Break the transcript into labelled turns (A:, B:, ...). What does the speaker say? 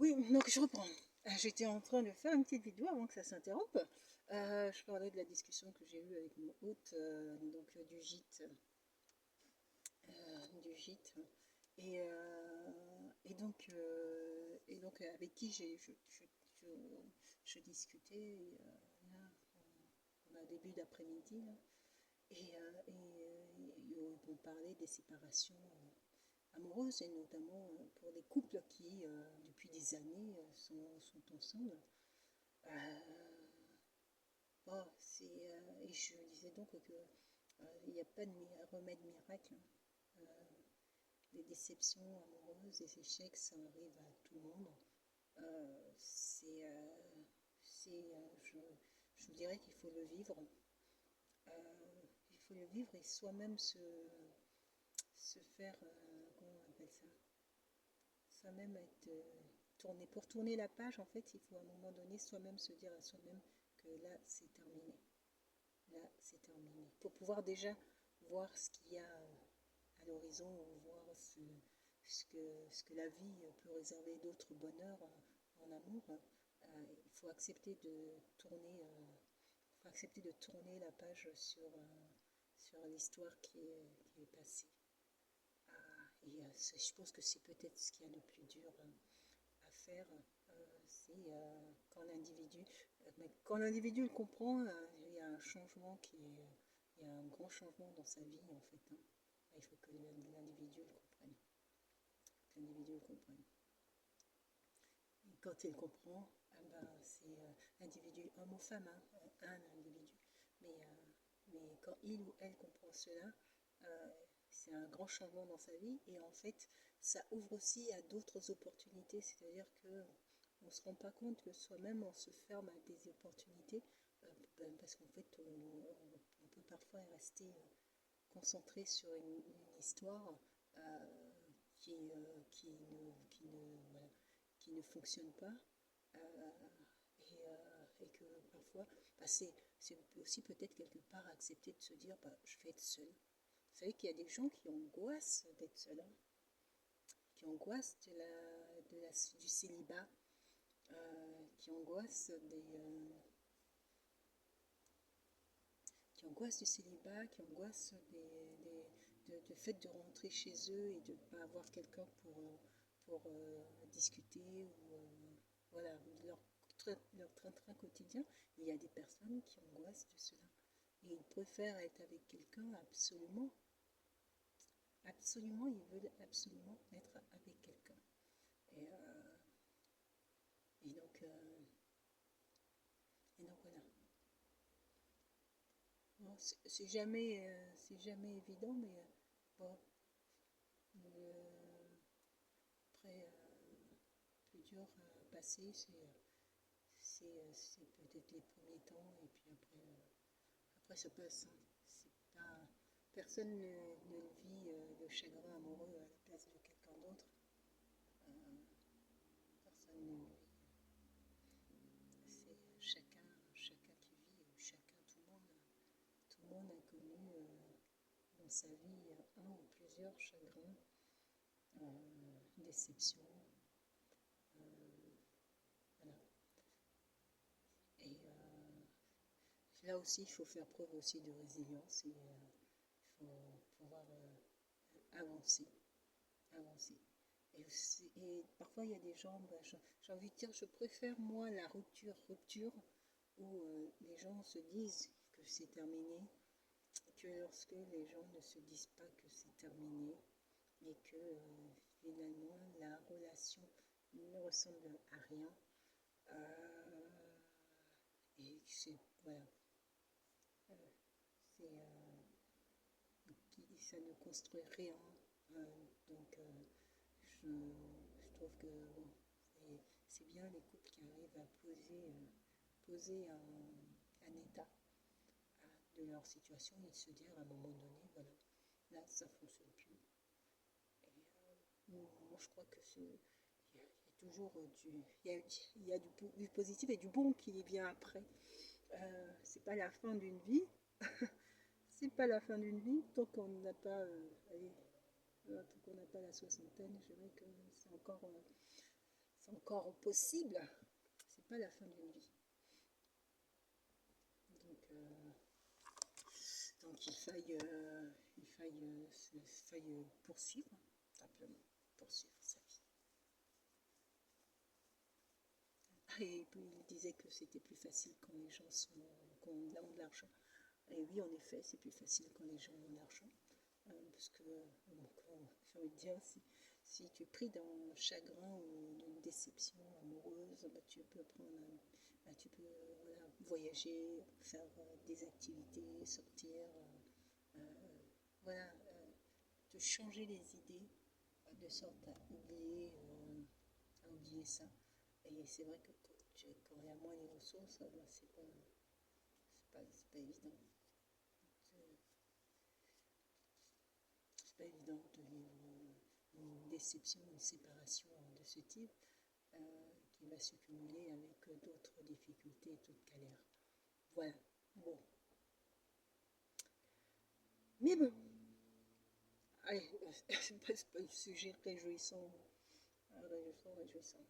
A: Oui, donc je reprends. J'étais en train de faire une petite vidéo avant que ça s'interrompe. Je parlais de la discussion que j'ai eue avec mon hôte, du gîte, et, avec qui je discutais. Là, on a début d'après-midi là, on parlait des séparations amoureuses et notamment pour des couples qui, depuis des années, sont ensemble. Euh, et je disais donc que il n'y a pas de remède miracle. Euh, les déceptions amoureuses, les échecs, ça arrive à tout le monde. Euh, c'est, euh, je vous dirais qu'il faut le vivre. Il faut le vivre et soi-même se faire, comment on appelle ça, soi-même être tourné. Pour tourner la page, en fait, il faut à un moment donné soi-même se dire à soi-même que là, c'est terminé. Là, c'est terminé. Pour pouvoir déjà voir ce qu'il y a à l'horizon, voir ce que la vie peut réserver d'autres bonheurs en amour, il faut accepter de tourner, faut accepter de tourner la page sur l'histoire qui est passée. Je pense que c'est peut-être ce qu'il y a le plus dur à faire, c'est quand l'individu le comprend, il y a un changement il y a un grand changement dans sa vie en fait. Il faut que l'individu le comprenne. Que l'individu le comprenne. Et quand il le comprend, c'est individu, homme ou femme, un individu. Mais, quand il ou elle comprend cela, euh, c'est un grand changement dans sa vie et en fait, ça ouvre aussi à d'autres opportunités. C'est-à-dire que on ne se rend pas compte que soi-même on se ferme à des opportunités parce qu'en fait, on peut parfois rester concentré sur une histoire euh, voilà, qui ne fonctionne pas euh, et que parfois, c'est aussi peut-être quelque part accepter de se dire je vais être seul. Vous savez qu'il y a des gens qui angoissent d'être seuls, hein, qui angoissent du célibat, qui angoissent du célibat, qui angoissent de fait de rentrer chez eux et de ne pas avoir quelqu'un pour discuter ou voilà, leur train-train quotidien. Il y a des personnes qui angoissent de cela. Et ils préfèrent être avec quelqu'un absolument, absolument, ils veulent absolument être avec quelqu'un. Et, euh, et, donc, euh, et donc voilà. Bon, c'est jamais évident, mais bon, le, après, plus dur à passer, c'est peut-être les premiers temps, et puis après ça passe. Hein. C'est pas, personne ne vit le chagrin amoureux à la place de quelqu'un d'autre. Euh, Personne ne le vit. C'est chacun qui vit, ou chacun, tout le monde a connu dans sa vie un ou plusieurs chagrins, déceptions. Voilà. Et là aussi, il faut faire preuve aussi de résilience et il faut pouvoir avancer, avancer. Et parfois, il y a des gens, j'ai envie de dire, je préfère moi la rupture, où les gens se disent que c'est terminé, que lorsque les gens ne se disent pas que c'est terminé, et que finalement la relation ne ressemble à rien. Et c'est, voilà, c'est, ça ne construit rien. Euh, donc, je, je trouve que bon, c'est bien les couples qui arrivent à poser un état de leur situation et se dire à un moment donné, voilà, là, ça ne fonctionne plus. Moi, je crois que il y a toujours il y a du positif et du bon qui vient après. C'est pas la fin d'une vie. C'est pas la fin d'une vie tant qu'on n'a pas, tant qu'on n'a pas la soixantaine. Je dirais que encore possible, c'est pas la fin d'une vie. Donc il faille poursuivre, simplement, poursuivre sa vie. Et puis il disait que c'était plus facile quand les gens ont de l'argent. Et oui, en effet, c'est plus facile quand les gens ont de l'argent. Parce que, j'ai envie de dire, si tu es pris dans un chagrin ou d'une déception amoureuse, bah, tu peux tu peux voilà, voyager, faire des activités, sortir, voilà, te changer les idées de sorte à oublier ça. Et c'est vrai que quand il y a moins les ressources, bah, c'est pas évident. C'est pas évident de vivre une déception, une séparation de ce type qui va se cumuler avec d'autres difficultés et d'autres galères. Voilà. Bon. Mais bon. Allez, c'est pas un sujet réjouissant. Réjouissant.